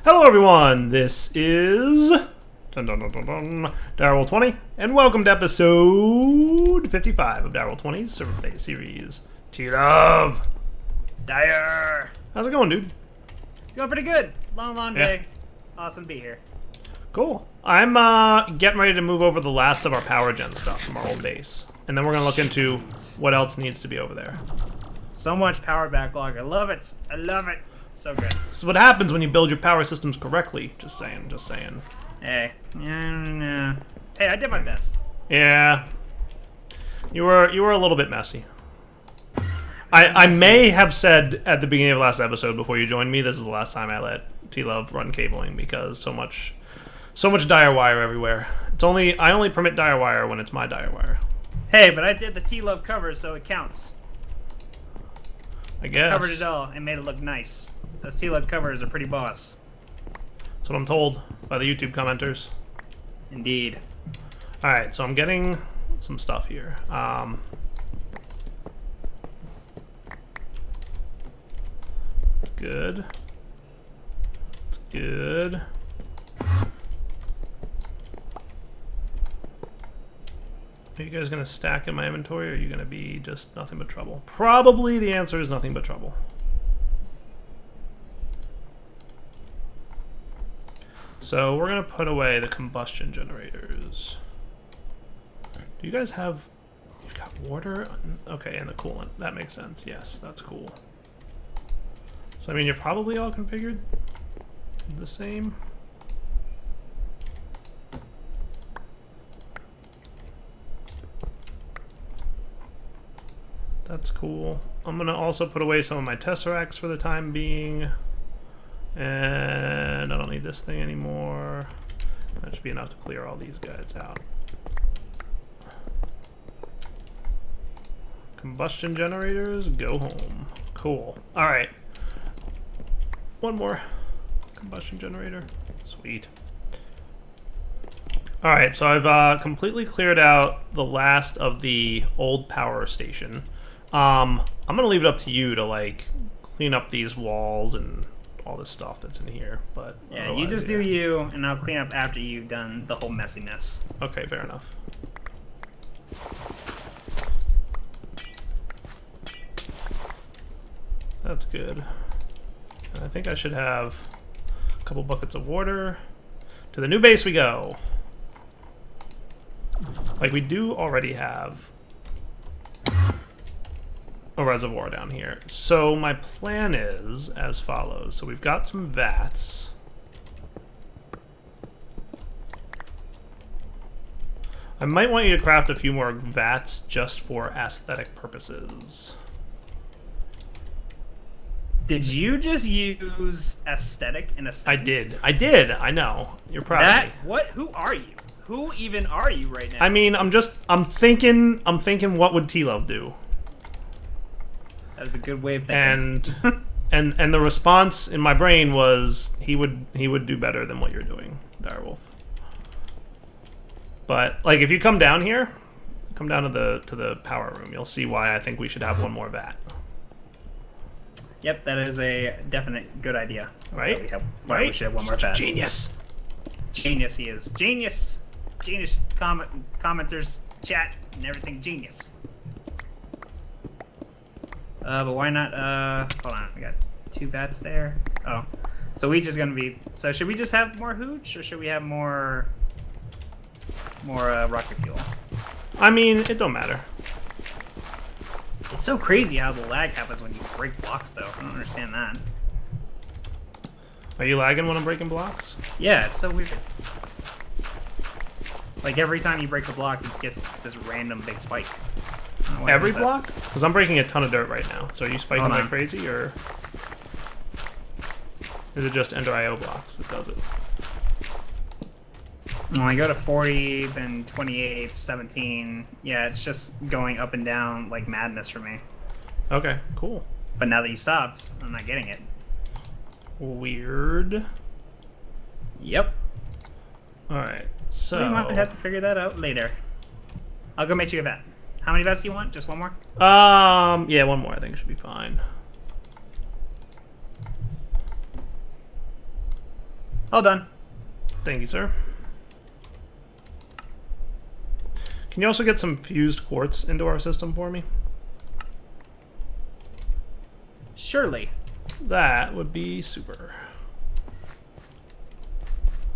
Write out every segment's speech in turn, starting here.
Hello everyone, this is Roll20, and welcome to episode 55 of Roll20's Server Day series. T-Love! Dyer! How's it going, dude? It's going pretty good. Long day. Awesome to be here. Cool. I'm getting ready to move over the last of our power gen stuff from our old base. And then we're going to look into what else needs to be over there. So much power backlog. I love it. I love it. So good. This is what happens when you build your power systems correctly. Just saying, just saying. Hey. Yeah. Hey, I did my best. Yeah. You were a little bit messy. I may have said at the beginning of the last episode before you joined me, this is the last time I let T-Love run cabling because so much dire wire everywhere. I only permit dire wire when it's my dire wire. Hey, but I did the T-Love cover, so it counts. I guess. Covered it all and made it look nice. Those T-Love covers are pretty boss. That's what I'm told by the YouTube commenters. Indeed. Alright, so I'm getting some stuff here. Good. It's good. Are you guys going to stack in my inventory, or are you going to be just nothing but trouble? Probably the answer is nothing but trouble. So we're going to put away the combustion generators. Do you guys have... You've got water? Okay, and the coolant. That makes sense. Yes, that's cool. So, I mean, you're probably all configured the same. That's cool. I'm going to also put away some of my Tesseracts for the time being. And I don't need this thing anymore. That should be enough to clear all these guys out. Combustion generators, go home. Cool. Alright. One more combustion generator. Sweet. Alright, so I've completely cleared out the last of the old power station. I'm gonna leave it up to you to like clean up these walls and all this stuff that's in here, but yeah, you just do you, and I'll clean up after you've done the whole messiness. Okay, fair enough. That's good. I think I should have a couple buckets of water. To the new base we go. Like, we do already have a reservoir down here. So my plan is as follows. So we've got some vats. I might want you to craft a few more vats just for aesthetic purposes. Did you just use aesthetic in a sentence? I did. I know. You're proud of me. What? Who are you? Who even are you right now? I mean, I'm thinking what would T-Love do? That's a good way of thinking. And the response in my brain was he would do better than what you're doing, Direwolf. But like, if you come down here, come down to the power room, you'll see why I think we should have one more vat. Yep, that is a definite good idea. Right? We should have one more vat. Genius. Genius he is. Genius. Genius commenters, chat, and everything genius. But why not, hold on, we got 2 vats there. Oh. So each is gonna be, so should we just have more hooch, or should we have more rocket fuel? I mean, it don't matter. It's so crazy how the lag happens when you break blocks, though. I don't understand that. Are you lagging when I'm breaking blocks? Yeah, it's so weird. Like, every time you break a block, it gets this random big spike. Every block? Because I'm breaking a ton of dirt right now. So are you spiking like crazy, or is it just Ender IO blocks that does it? When I go to 40, then 28, 17, yeah, it's just going up and down like madness for me. Okay, cool. But now that you stopped, I'm not getting it. Weird. Yep. Alright, so... We might have to figure that out later. I'll go make you a vat. How many vats do you want? Just one more? Yeah, one more I think should be fine. All done. Thank you, sir. Can you also get some fused quartz into our system for me? Surely. That would be super.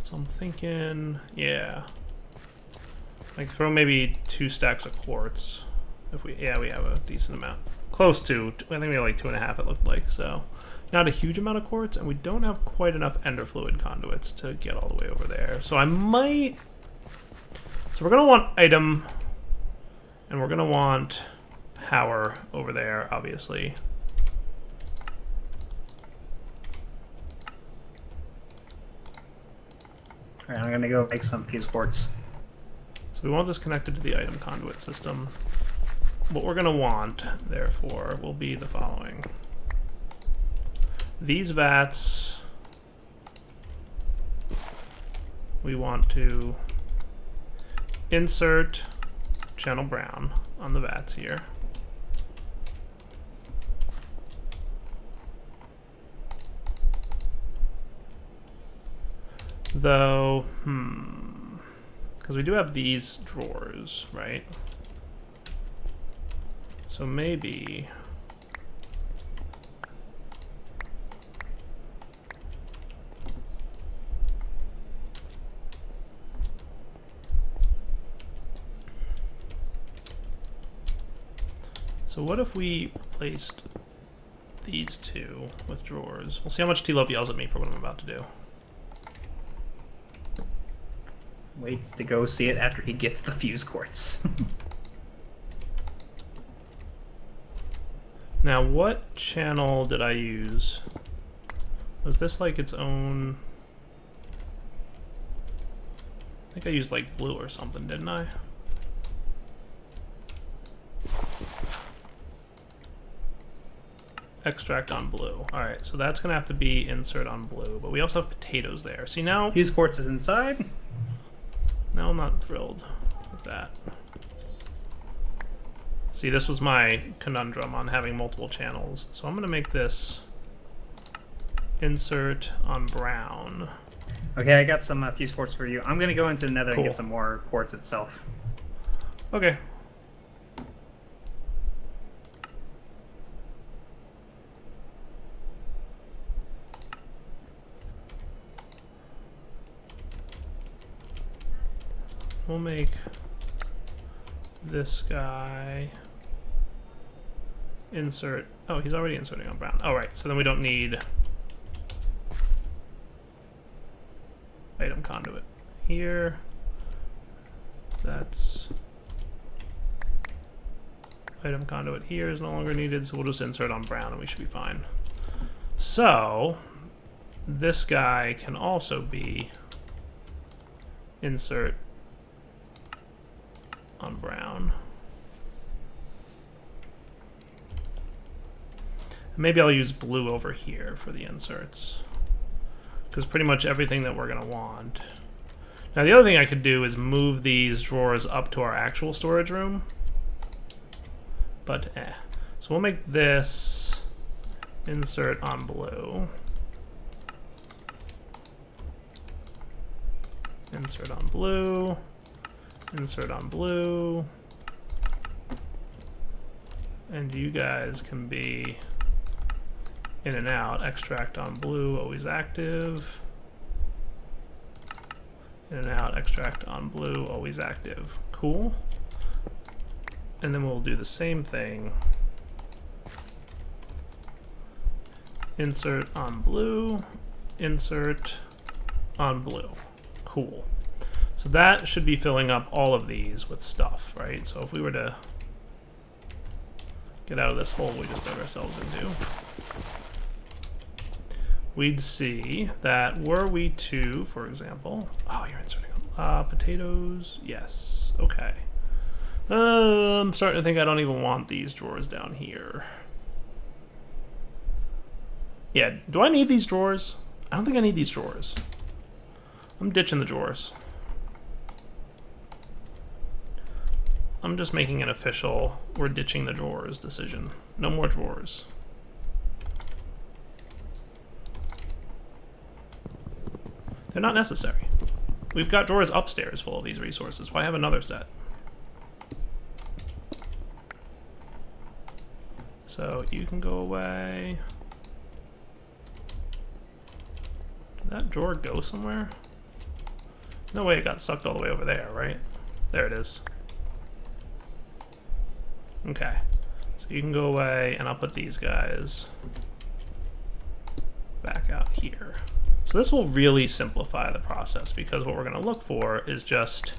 So I'm thinking, yeah. Like throw maybe 2 stacks of quartz. If we have a decent amount. Close to, I think we have like 2.5 it looked like, so not a huge amount of quartz, and we don't have quite enough ender fluid conduits to get all the way over there. So I might, so we're gonna want item, and we're gonna want power over there, obviously. Alright, I'm gonna go make some fuse quartz. So we want this connected to the item conduit system. What we're going to want, therefore, will be the following. These vats, we want to insert channel brown on the vats here. Though, because we do have these drawers, right? So maybe so what if we replaced these 2 with drawers? We'll see how much T-Love yells at me for what I'm about to do. Waits to go see it after he gets the fuse quartz. Now, what channel did I use? Was this like its own? I think I used like blue or something, didn't I? Extract on blue. Alright, so that's gonna have to be insert on blue, but we also have potatoes there. See now? Fuse quartz is inside. Now I'm not thrilled with that. See, this was my conundrum on having multiple channels. So I'm going to make this insert on brown. Okay, I got some fuse quartz for you. I'm going to go into the nether Cool. and get some more quartz itself. Okay. We'll make this guy insert. Oh, he's already inserting on brown. All right, so then we don't need item conduit here. That's item conduit here is no longer needed, so we'll just insert on brown and we should be fine. So this guy can also be insert on brown. Maybe I'll use blue over here for the inserts, because pretty much everything that we're going to want. Now the other thing I could do is move these drawers up to our actual storage room, but So we'll make this insert on blue. Insert on blue. Insert on blue. And you guys can be in and out. Extract on blue, always active. In and out, extract on blue, always active. Cool. And then we'll do the same thing. Insert on blue, insert on blue. Cool. So that should be filling up all of these with stuff, right? So if we were to get out of this hole we just dug ourselves into, we'd see that were we to, for example, oh, you're inserting potatoes, yes, okay. I'm starting to think I don't even want these drawers down here. Yeah, do I need these drawers? I don't think I need these drawers. I'm ditching the drawers. I'm just making an official, we're ditching the drawers decision. No more drawers. They're not necessary. We've got drawers upstairs full of these resources. Why have another set? So you can go away. Did that drawer go somewhere? No way it got sucked all the way over there, right? There it is. Okay. So you can go away, and I'll put these guys back out here. So this will really simplify the process, because what we're going to look for is just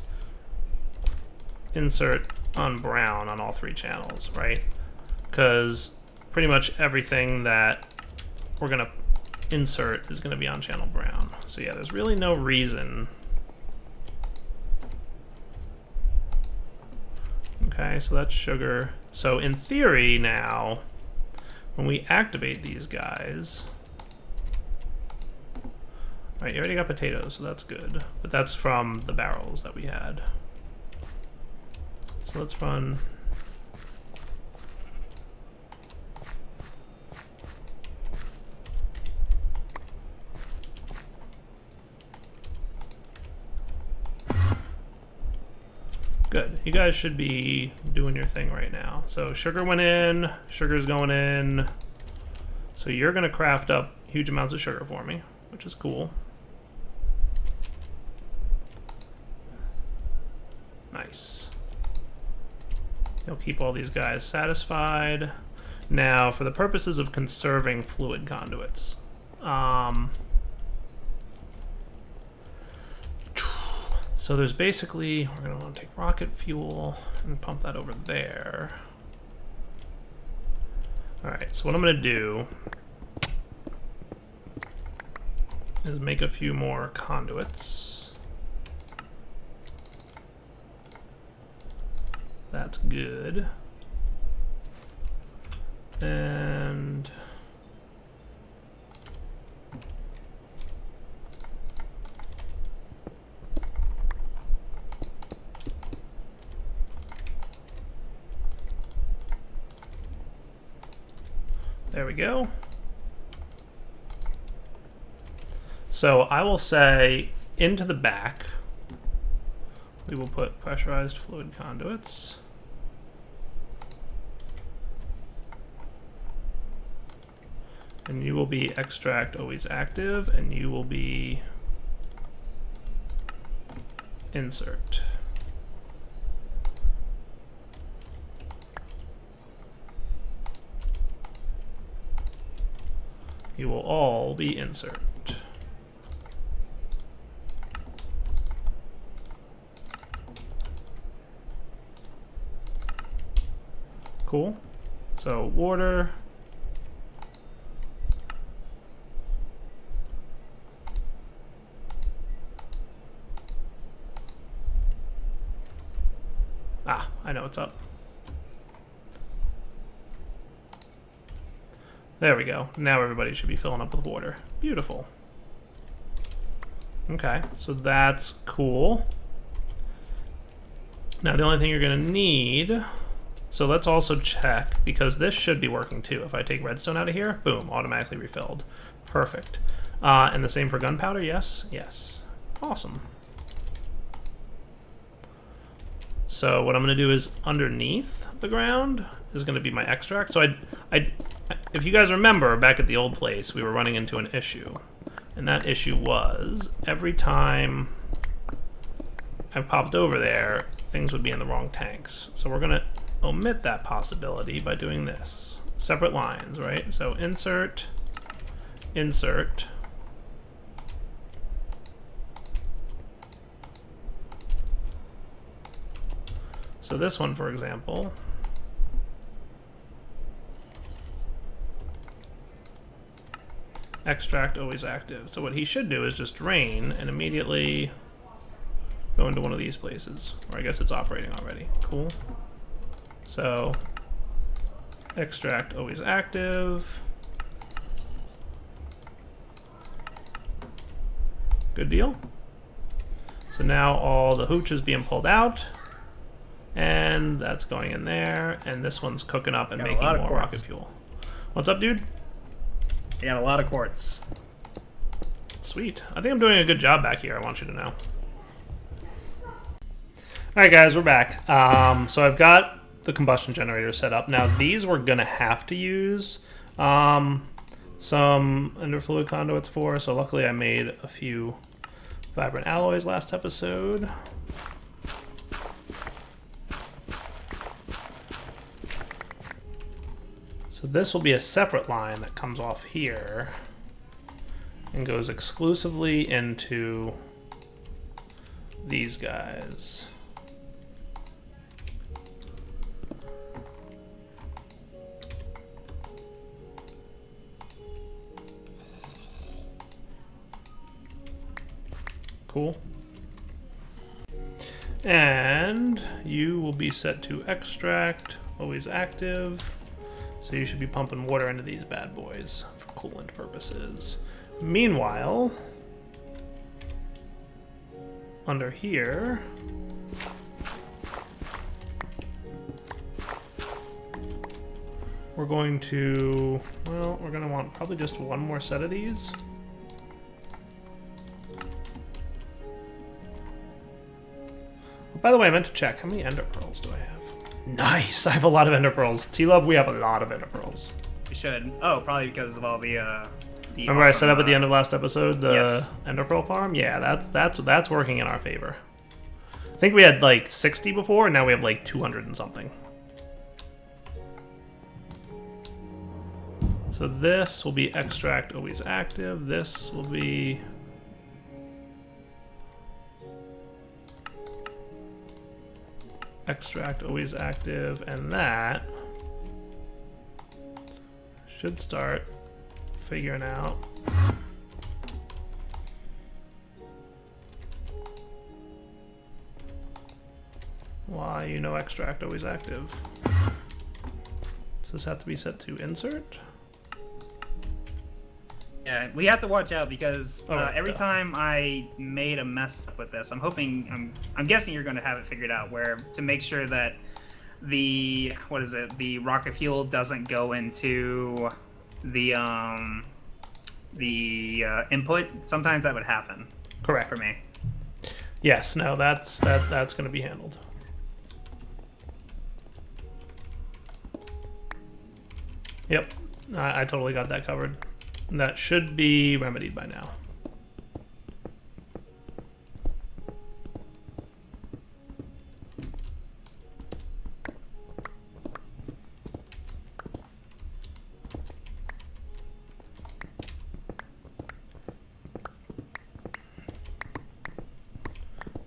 insert on brown on all 3 channels, right? Because pretty much everything that we're going to insert is going to be on channel brown. So yeah, there's really no reason. Okay, so that's sugar. So in theory now, when we activate these guys, right, you already got potatoes, so that's good. But that's from the barrels that we had. So let's run. Good. You guys should be doing your thing right now. So sugar went in, sugar's going in. So you're going to craft up huge amounts of sugar for me, which is cool. Nice. You'll keep all these guys satisfied. Now, for the purposes of conserving fluid conduits, so there's basically, we're going to want to take rocket fuel and pump that over there. All right, so what I'm going to do is make a few more conduits. That's good. And there we go. So I will say into the back, we will put pressurized fluid conduits. And you will be extract always active, and you will be insert. You will all be insert. Cool. So water. Ah, I know what's up. There we go. Now everybody should be filling up with water. Beautiful. Okay, so that's cool. Now the only thing you're gonna need, so let's also check, because this should be working too. If I take redstone out of here, boom, automatically refilled. Perfect. And the same for gunpowder, yes? Yes. Awesome. So what I'm going to do is underneath the ground is going to be my extract. So if you guys remember, back at the old place, we were running into an issue. And that issue was every time I popped over there, things would be in the wrong tanks. So we're going to omit that possibility by doing this. Separate lines, right? So insert, insert. So this one, for example, extract always active. So what he should do is just drain and immediately go into one of these places. Or I guess it's operating already. Cool. So extract always active. Good deal. So now all the hooch is being pulled out. And that's going in there, and this one's cooking up and making more rocket fuel. What's up, dude? You got a lot of quartz. Sweet. I think I'm doing a good job back here, I want you to know. Alright guys, we're back. So I've got the combustion generator set up. Now these we're going to have to use some ender fluid conduits for, so luckily I made a few vibrant alloys last episode. So this will be a separate line that comes off here and goes exclusively into these guys. Cool. And you will be set to extract, always active. So you should be pumping water into these bad boys for coolant purposes. Meanwhile, under here, we're going to, well, we're going to want probably just one more set of these. By the way, I meant to check. How many ender pearls do I have? Nice! I have a lot of ender pearls. T-Love, we have a lot of ender pearls. We should. Oh, probably because of all the remember awesome, I set up at the end of last episode the yes. ender pearl farm? Yeah, that's working in our favor. I think we had like 60 before, and now we have like 200 and something. So this will be extract always active. This will be extract always active, and that should start figuring out why you know extract always active. Does this have to be set to insert? Yeah, we have to watch out because every time I made a mess up with this, I'm guessing you're going to have it figured out where to make sure that the rocket fuel doesn't go into the input. Sometimes that would happen. Correct. For me. Yes. No. That's going to be handled. Yep. I totally got that covered. That should be remedied by now.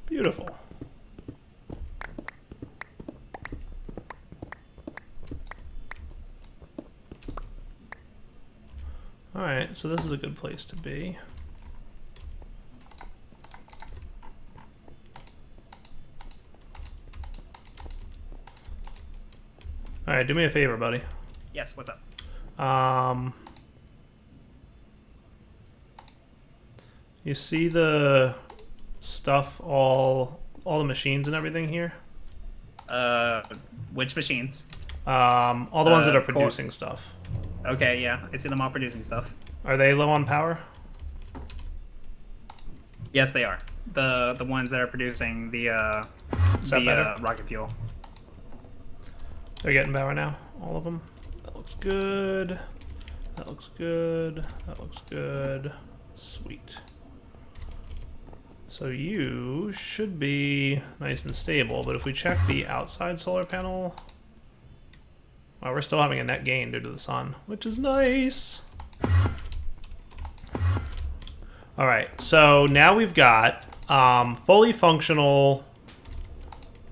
Beautiful. Alright, so this is a good place to be. Alright, do me a favor, buddy. Yes, what's up? You see the stuff, all the machines and everything here? Which machines? All the ones that are producing stuff. Okay, yeah, I see them all producing stuff. Are they low on power? Yes, they are. The ones that are producing the rocket fuel. They're getting power now, all of them. That looks good. That looks good. That looks good. Sweet. So you should be nice and stable, but if we check the outside solar panel, well, we're still having a net gain due to the sun, which is nice. All right, so now we've got fully functional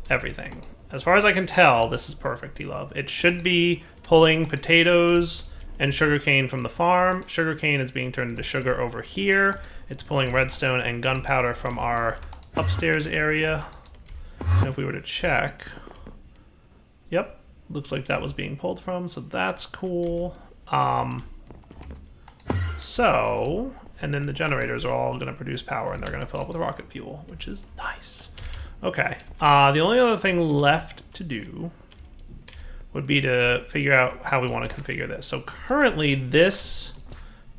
everything. As far as I can tell, this is perfect, T-Love. It should be pulling potatoes and sugarcane from the farm. Sugarcane is being turned into sugar over here. It's pulling redstone and gunpowder from our upstairs area. And if we were to check, yep. Looks like that was being pulled from, so that's cool. And then the generators are all going to produce power, and they're going to fill up with rocket fuel, which is nice. Okay, the only other thing left to do would be to figure out how we want to configure this. So currently, this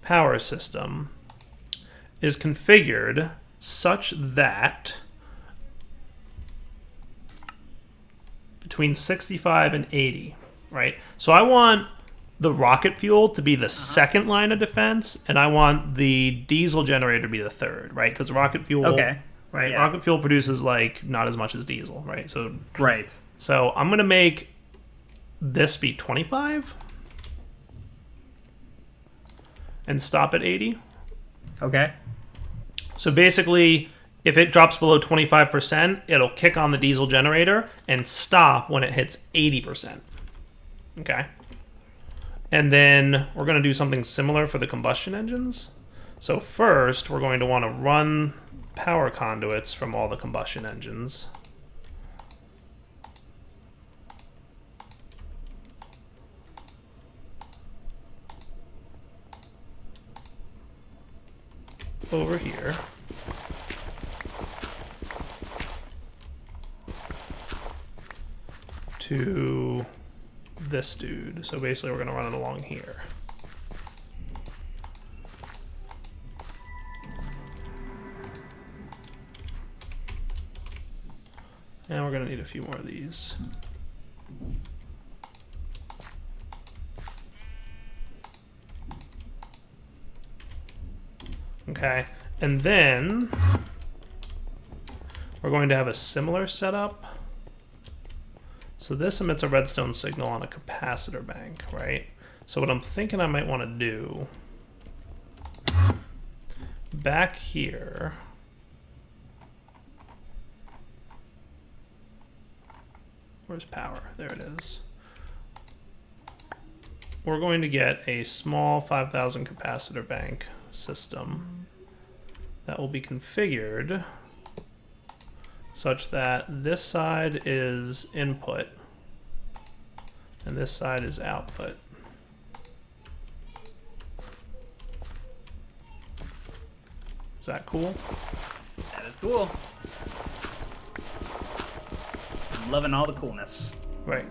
power system is configured such that between 65 and 80, right? So I want the rocket fuel to be the second line of defense, and I want the diesel generator to be the third, right? Because rocket fuel, right? Yeah. Rocket fuel produces like not as much as diesel, right? So So I'm gonna make this be 25 and stop at 80. Okay. So basically, if it drops below 25%, it'll kick on the diesel generator and stop when it hits 80%. Okay. And then we're going to do something similar for the combustion engines. So first, we're going to want to run power conduits from all the combustion engines. Over here. To this dude. So basically we're going to run it along here. And we're going to need a few more of these. Okay, and then we're going to have a similar setup. So this emits a redstone signal on a capacitor bank, right? So what I'm thinking I might want to do back here, where's power? There it is. We're going to get a small 5,000 capacitor bank system that will be configured such that this side is input and this side is output. Is that cool? That is cool. I'm loving all the coolness. Right.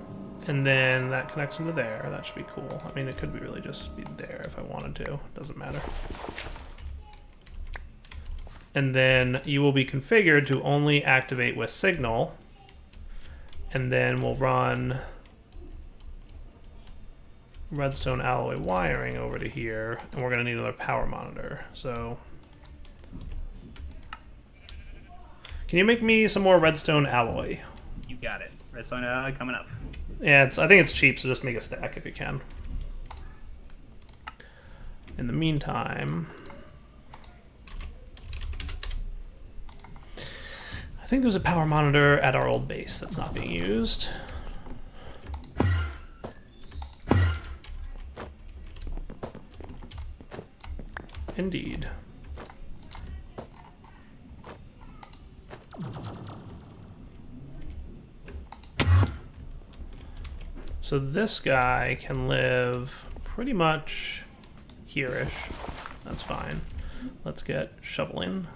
And then that connects into there. That should be cool. I mean, it could be really just be there if I wanted to. Doesn't matter. And then you will be configured to only activate with signal. And then we'll run redstone alloy wiring over to here. And we're going to need another power monitor. So can you make me some more redstone alloy? You got it. Redstone alloy coming up. Yeah, I think it's cheap, so just make a stack if you can. In the meantime, I think there's a power monitor at our old base that's not being used. Indeed. So this guy can live pretty much here-ish. That's fine. Let's get shoveling.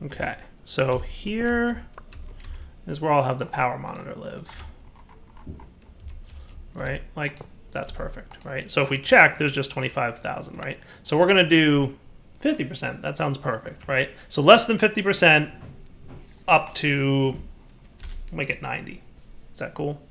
Okay, so here is where I'll have the power monitor live. Right? Like, that's perfect, right? So if we check, there's just 25,000, right? So we're going to do 50%. That sounds perfect, right? So less than 50% up to, make it 90. Is that cool?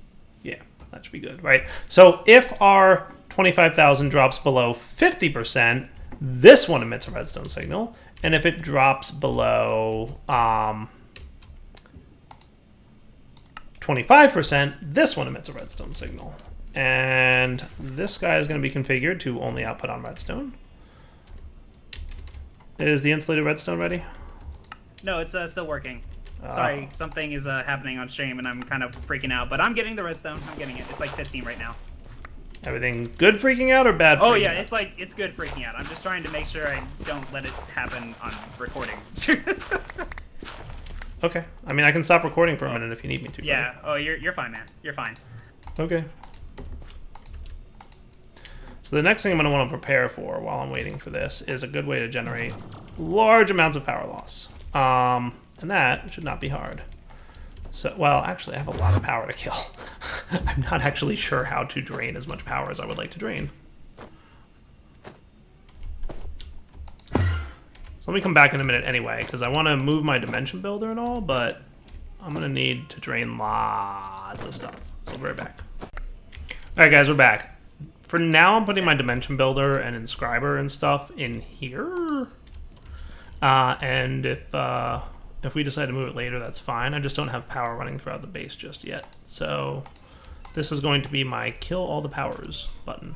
Yeah, that should be good, right? So if our 25,000 drops below 50%, this one emits a redstone signal. And if it drops below 25%, this one emits a redstone signal. And this guy is going to be configured to only output on redstone. Is the insulated redstone ready? No, it's still working. Sorry, something is happening on stream and I'm kind of freaking out. But I'm getting the redstone. I'm getting it. It's like 15 right now. Everything good freaking out or bad freaking out? Oh yeah, it's good freaking out. I'm just trying to make sure I don't let it happen on recording. Okay. I mean, I can stop recording for a minute if you need me to. Yeah. Oh, you're fine, man. You're fine. Okay. So the next thing I'm going to want to prepare for while I'm waiting for this is a good way to generate large amounts of power loss. And that should not be hard. So, well, actually, I have a lot of power to kill. I'm not actually sure how to drain as much power as I would like to drain. So let me come back in a minute anyway, because I want to move my dimension builder and all, but I'm going to need to drain lots of stuff. So we'll be right back. All right, guys, we're back. For now, I'm putting my dimension builder and inscriber and stuff in here. And if we decide to move it later, that's fine. I just don't have power running throughout the base just yet. So this is going to be my kill all the powers button.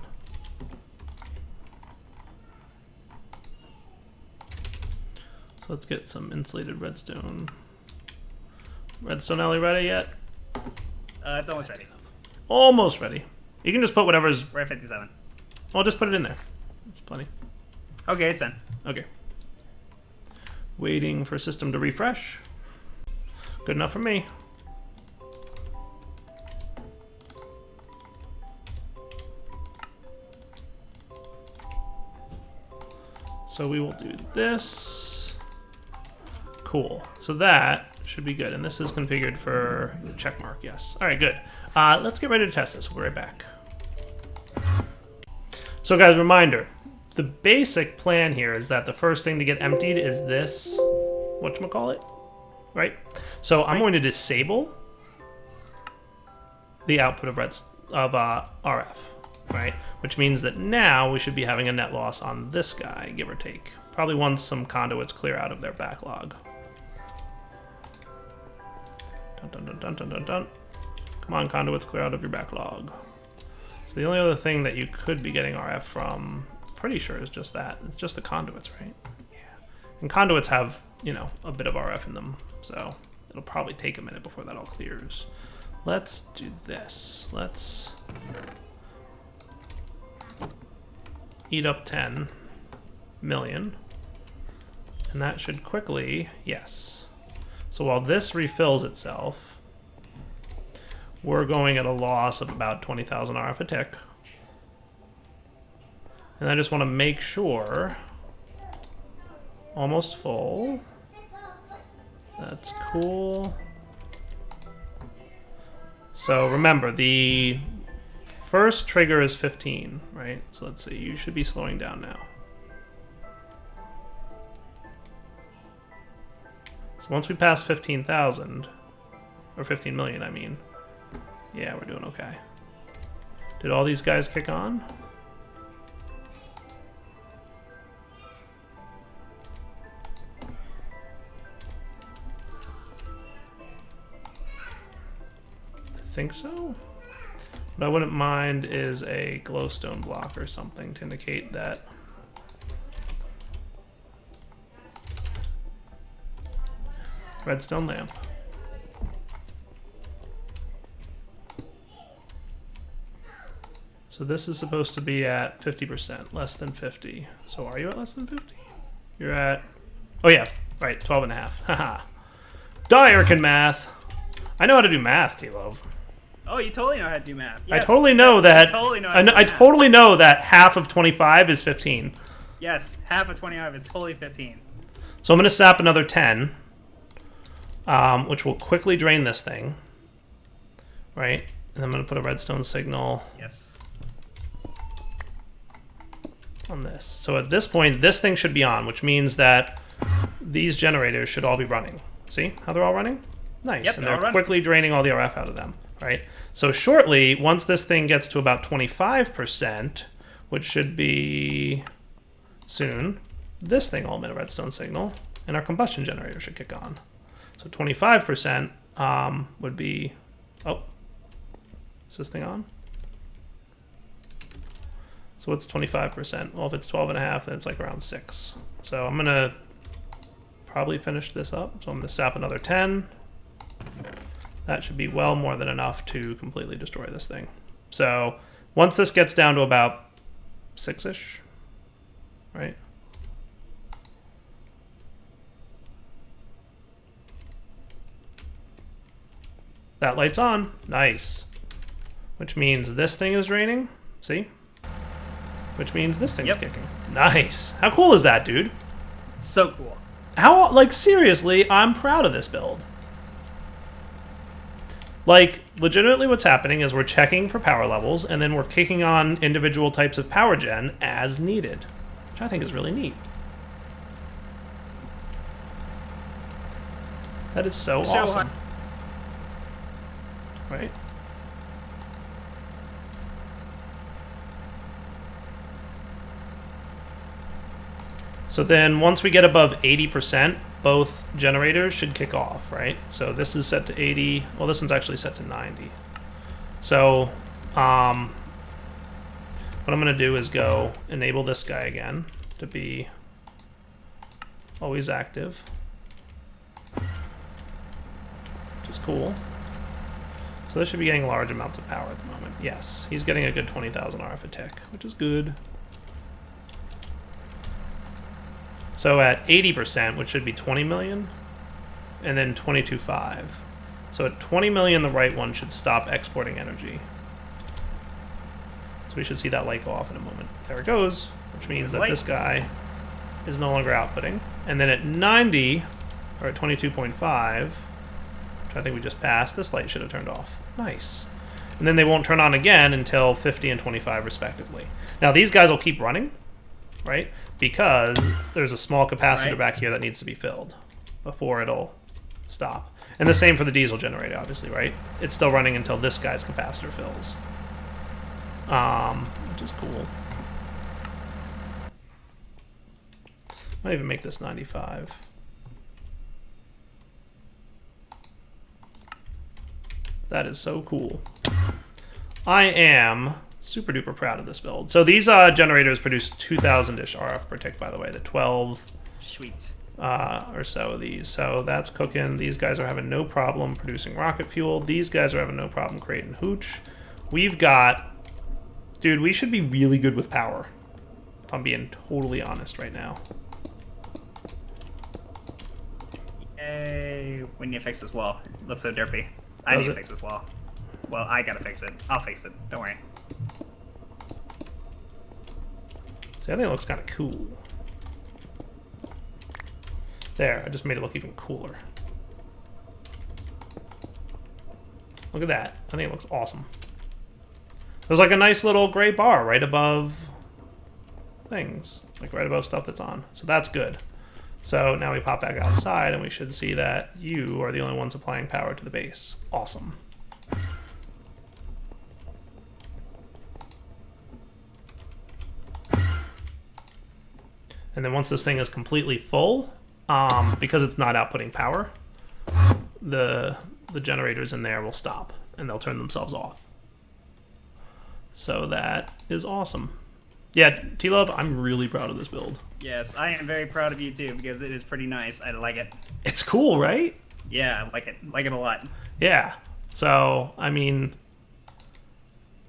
So let's get some insulated redstone. Redstone alley ready yet? It's almost ready. Almost ready. You can just put whatever's... We're at 57. Well, just put it in there. It's plenty. Okay, it's in. Okay. Waiting for system to refresh. Good enough for me. So we will do this. Cool. So that should be good. And this is configured for check mark, yes. All right, good. Let's get ready to test this. We'll be right back. So guys, reminder. The basic plan here is that the first thing to get emptied is this, whatchamacallit, right? So I'm going to disable the output of RF, right? Which means that now we should be having a net loss on this guy, give or take. Probably once some conduits clear out of their backlog. Dun, dun, dun, dun, dun, dun, dun. Come on, conduits, clear out of your backlog. So the only other thing that you could be getting RF from, pretty sure, is just that. It's just the conduits, right? Yeah. And conduits have, you know, a bit of RF in them, so it'll probably take a minute before that all clears. Let's do this. Let's eat up 10 million. And that should quickly, yes. So while this refills itself, we're going at a loss of about 20,000 RF a tick. And I just want to make sure, almost full. That's cool. So remember, the first trigger is 15, right? So let's see, you should be slowing down now. So once we pass 15,000, or 15 million, I mean, yeah, we're doing okay. Did all these guys kick on? I think so. What I wouldn't mind is a glowstone block or something to indicate that. Redstone lamp. So this is supposed to be at 50%, less than 50. So are you at less than 50? You're at, oh yeah, right, 12 and a half. Haha. Dyer can math. I know how to do math, T-Love. Oh, you totally know how to do math. Yes, I totally know that. I totally know that half of 25 is 15. Yes, half of 25 is totally 15. So I'm going to sap another 10, which will quickly drain this thing, right? And I'm going to put a redstone signal. Yes. On this. So at this point, this thing should be on, which means that these generators should all be running. See how they're all running? Nice. Yep, and they're quickly draining all the RF out of them, right? So shortly, once this thing gets to about 25%, which should be soon, this thing will emit a redstone signal, and our combustion generator should kick on. So 25% would be... Oh, is this thing on? So what's 25%? Well, if it's 12 and a half, then it's like around 6. So I'm going to probably finish this up. So I'm going to sap another 10. That should be well more than enough to completely destroy this thing. So Once this gets down to about 6-ish, right? That light's on. Nice. Which means this thing is draining. See? Which means this thing's kicking. Nice. How cool is that, dude? So cool. How, like, seriously, I'm proud of this build. Like, legitimately what's happening is we're checking for power levels, and then we're kicking on individual types of power gen as needed, which I think is really neat. That is so awesome. Right? So then once we get above 80%, both generators should kick off, right? So this is set to 80. Well, this one's actually set to 90. So what I'm going to do is go enable this guy again to be always active, which is cool. So this should be getting large amounts of power at the moment. Yes, he's getting a good 20,000 RF a tick, which is good. So at 80%, which should be 20 million, and then 22.5. So at 20 million, the right one should stop exporting energy. So we should see that light go off in a moment. There it goes, which means that this guy is no longer outputting. And then at 90, or at 22.5, which I think we just passed, this light should have turned off. Nice. And then they won't turn on again until 50 and 25 respectively. Now these guys will keep running, right? Because there's a small capacitor back here that needs to be filled before it'll stop. And the same for the diesel generator, obviously, right? It's still running until this guy's capacitor fills. Which is cool. Might even make this 95. That is so cool. I am super duper proud of this build. So these generators produce 2,000-ish RF per tick, by the way. The 12 Sweet. Or so of these. So that's cooking. These guys are having no problem producing rocket fuel. These guys are having no problem creating hooch. We've got... Dude, we should be really good with power, if I'm being totally honest right now. Yay. We need to fix this wall. It looks so derpy. I need to fix this wall. Well, I gotta fix it. I'll fix it. Don't worry. See, I think it looks kind of cool. There, I just made it look even cooler. Look at that. I think it looks awesome. There's like a nice little gray bar right above things. Like right above stuff that's on. So that's good. So now we pop back outside and we should see that you are the only one supplying power to the base. Awesome. And then once this thing is completely full, because it's not outputting power, the generators in there will stop and they'll turn themselves off. So that is awesome. Yeah, T-Love, I'm really proud of this build. Yes, I am very proud of you too, because it is pretty nice. I like it. It's cool, right? Yeah, I like it. Like it a lot. Yeah. So, I mean,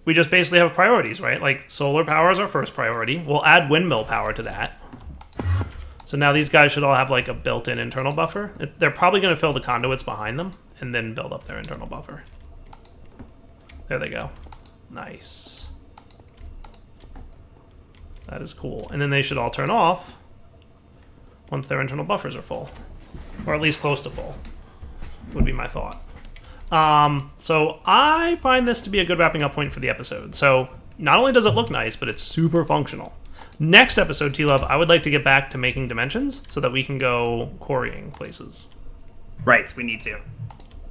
we just basically have priorities, right? Like, solar power is our first priority. We'll add windmill power to that. So now these guys should all have, like, a built-in internal buffer. They're probably going to fill the conduits behind them and then build up their internal buffer. There they go. Nice. That is cool. And then they should all turn off once their internal buffers are full. Or at least close to full, would be my thought. So I find this to be a good wrapping up point for the episode. So not only does it look nice, but it's super functional. Next episode, T-Love, I would like to get back to making dimensions so that we can go quarrying places. Right, we need to.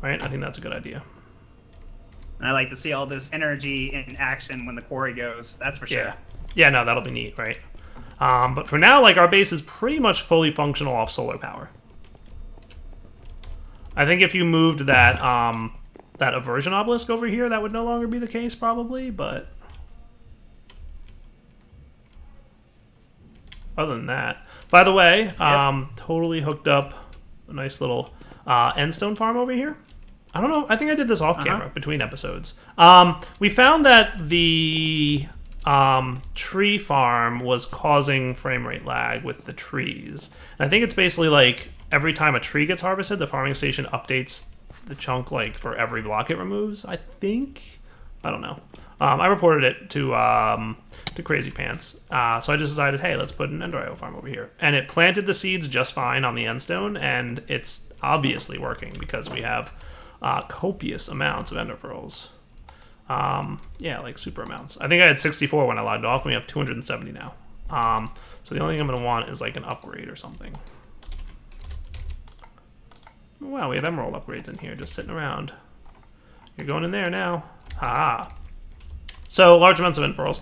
Right? I think that's a good idea. And I like to see all this energy in action when the quarry goes, that's for sure. Yeah. Yeah, no, that'll be neat, right? But for now, like, our base is pretty much fully functional off solar power. I think if you moved that that aversion obelisk over here, that would no longer be the case, probably, but other than that. By the way, totally hooked up a nice little endstone farm over here. I don't know. I think I did this off camera between episodes. We found that the tree farm was causing frame rate lag with the trees. And I think it's basically like every time a tree gets harvested, the farming station updates the chunk like for every block it removes. I think. I don't know. I reported it to Crazy Pants. So I just decided, hey, let's put an Ender IO farm over here. And it planted the seeds just fine on the endstone, and it's obviously working because we have copious amounts of Ender Pearls. Yeah, like super amounts. I think I had 64 when I logged off, and we have 270 now. So the only thing I'm going to want is like an upgrade or something. Wow, we have emerald upgrades in here just sitting around. You're going in there now. Ha! So, large amounts of Ender Pearls.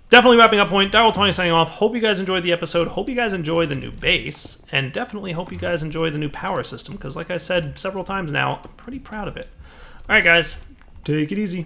Definitely wrapping up point. Daryl20 signing off. Hope you guys enjoyed the episode. Hope you guys enjoy the new base. And definitely hope you guys enjoy the new power system. Because like I said several times now, I'm pretty proud of it. Alright guys, take it easy.